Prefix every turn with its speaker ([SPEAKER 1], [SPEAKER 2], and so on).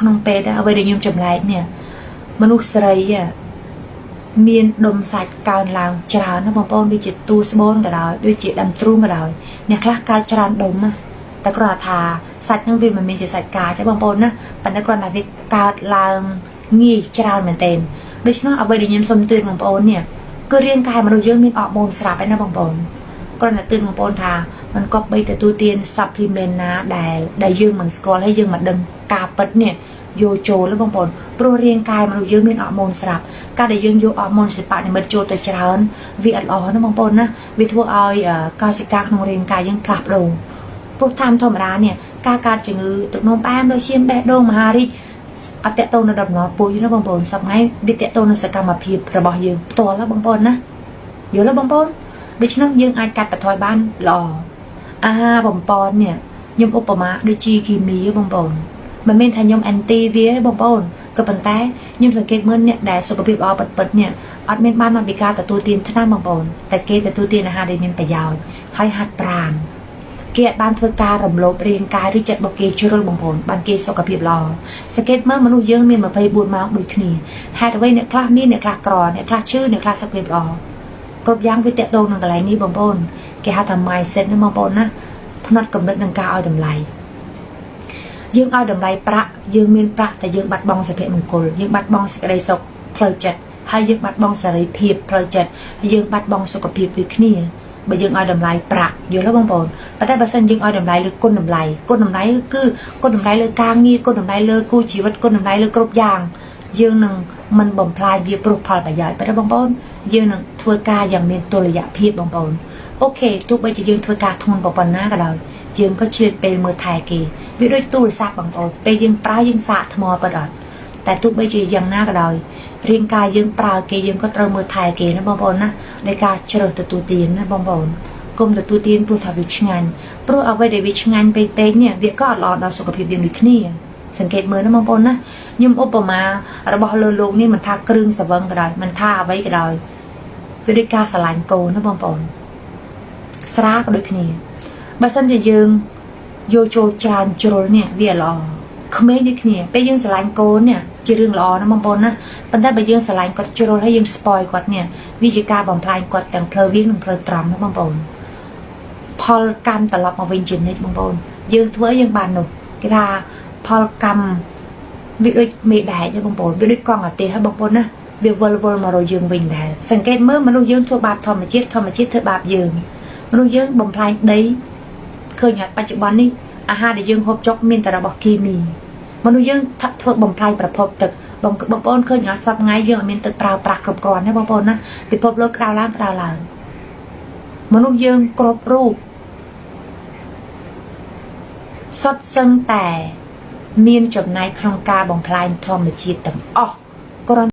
[SPEAKER 1] ក្នុងពេលដែលអ្វីដែលខ្ញុំចម្លែកเนี่ยមនុស្សស្រីមានដុំសាច់កើនឡើងច្រើនណាបងប្អូនដូចជាទូស្បូនក៏ដោយដូចជាដាំទ្រូងក៏ដោយអ្នកខ្លះកើតច្រើនដុំណាតែគ្រាន់តែថាសាច់ហ្នឹងវាមិនមានជាសាច់កាចទេបងប្អូនណាប៉ុន្តែគ្រាន់តែវាកើតឡើងងាយច្រើនមែនទែនដូច្នោះអ្វីដែលខ្ញុំសូមទឿនបងប្អូនเนี่ยគឺរាងកាយមនុស្សយើងមានអរម៉ូនស្រាប់ឯណាបងប្អូនគ្រាន់តែទឿនបងប្អូនថាมันក៏បីទទួលទាន supplement ណាដែលយើងមិនស្គាល់ហើយយើងមិនដឹងការពិតเนี่ยយកចូលបងប្អូនព្រោះរាងកាយមនុស្សយើងមានអរម៉ូនស្រាប់ការដែលយើងយកអរម៉ូនសិប្បនិមិត្តចូលទៅច្រើនវាអត់ល្អណាបងប្អូនណាវាធ្វើឲ្យកោសិកាក្នុងរាងកាយយើងផ្លាស់ប្ដូរព្រោះតាមធម្មតាเนี่ยការកើតជំងឺទឹកនោមផ្អែមដូចឈាមបេះដូងមហារីកអត់តកតូននៅដំណរពុយណាបងប្អូនសប្ងៃវាតកតូននៅសកម្មភាពរបស់យើងផ្ទាល់ណាបងប្អូនណាយល់ទេបងប្អូនដូច្នោះយើងអាចកាត់បន្ថយបានល្អអាហារបំពន់เนี่ยខ្ញុំឧបមាដូចជីគីមីបងប្អូនមិនមែនថាខ្ញុំអេនទីវាទេបងប្អូនក៏ប៉ុន្តែខ្ញុំសង្កេតមើលអ្នកដែលសុខភាពល្អពិតៗเนี่ยអត់មានបានមកពីការទទួលទានថ្នាំបងប្អូនតែគេទទួលទានអាហារដែលមានប្រយោជន៍ហើយហាត់ប្រាណគេអាចបានធ្វើការរំលោភរាងកាយឬចិត្តរបស់គេជ្រុលបងប្អូនបានគេសុខភាពល្អសង្កេតមើលមនុស្សយើងមាន24ម៉ោងដូចគ្នាហេតុអ្វីអ្នកខ្លះមានអ្នកខ្លះក្រអ្នកខ្លះឈឺអ្នកខ្លះសុខភាពល្អគ្រប់យ៉ាងវាតកតងនឹងកន្លែងនេះបងប្អូនគេហៅថា mindset ណាបងប្អូនណាផ្នែកកំណត់នឹងការឲ្យតម្លៃយើងឲ្យតម្លៃប្រាក់យើងមានប្រាក់តែយើងបាត់បង់សុភមង្គលយើងបាត់បង់សេចក្តីសុខផ្លូវចិត្តហើយយើងបាត់បង់សេរីភាពផ្លូវចិត្តយើងបាត់បង់សុខភាពដូចគ្នាបើយើងឲ្យតម្លៃប្រាក់យល់ទេបងប្អូនប៉ុន្តែបើសិនយើងឲ្យតម្លៃលើគុណតម្លៃគឺគុណតម្លៃលើការងារគុណតម្លៃលើគូជីវិតគុណតម្លៃលើគ្រប់យ៉ាងយើងនឹងមិនបំផ្លាញវាព្រោះផលប្រយោជន៍ប៉ុន្តែបងប្អូនយើងនឹងធ្វើការយ៉ាងមានតុល្យភាពបងប្អូនអូខេទោះបីជាយើងធ្វើការធ្ងន់ប៉ុណ្ណាក៏ដោយយើងក៏ឆ្លៀតពេលមើលថែគេវាដូចទូរស័ព្ទបងប្អូនពេលយើងប្រើយើងសាកថ្មប៉ុណ្ណោះតែទោះបីជាយ៉ាងណាក៏ដោយរាងកាយយើងប្រើគេយើងក៏ត្រូវមើលថែគេណាបងប្អូនណានៃការជ្រើសទទួលទានណាបងប្អូនកុំទទួលទានព្រោះថាវាឆ្ងាញ់ព្រោះអ្វីដែលវាឆ្ងាញ់ពេកនេះវាក៏អត់ល្អដល់សុខភាពយើងដូចគ្នាសង្កេតមើលណាបងប្អូនណាខ្ញុំឧបមារបស់លើលោកនេះមិនថាគ្រឿងសង្វឹងក៏ដោយមិនថាអ្វីក៏ដោយវាដូចការស្រឡាញ់កូនណាបងប្អូនស្រាក៏ដូចគ្នាបើសិនជាយើងយកចូលច្រើនជ្រុលនេះវាល្អក្មេងដូចគ្នាពេលយើងស្រឡាញ់កូននេះជារឿងល្អណាបងប្អូនណាប៉ុន្តែបើយើងស្រឡាញ់គាត់ជ្រុលហើយយើងស្ពយគាត់នេះវាជាការបំផ្លាញគាត់ទាំងផ្លូវវានិងផ្លូវត្រង់ណាបងប្អូនផលកម្មត្រឡប់មកវិញជានិច្ចបងប្អូនយើងធ្វើយើងបាននោះគេថាផលកម្មវាដូចមេដែកទេបងប្អូនវាដូចកង់អាទេសហើយបងប្អូនណាវាវិលមករកយើងវិញដែរសង្កេតមើលមនុស្សយើងធ្វើបាបធម្មជាតិធ្វើបាបយើងមនុស្សយើងបំផ្លាញដីឃើញបច្ចុប្បន្ននេះអាហារដែលយើងហូបចុកមានតែរបស់គីមីមនុស្សយើងធ្វើបំផ្លាញប្រភពទឹកបងប្អូនឃើញអត់សប្ងៃយើងអត់មានទឹកប្រើប្រាស់គ្រប់គ្រាន់ទេបងប្អូនណាពិភពលោកក្តៅឡើងមនុស្សយើងគ្រប់រូបសុទ្ធសឹងតែមានចំណែកក្នុងការបំផ្លាញធម្មជាតិទាំងអស់គ្រាន់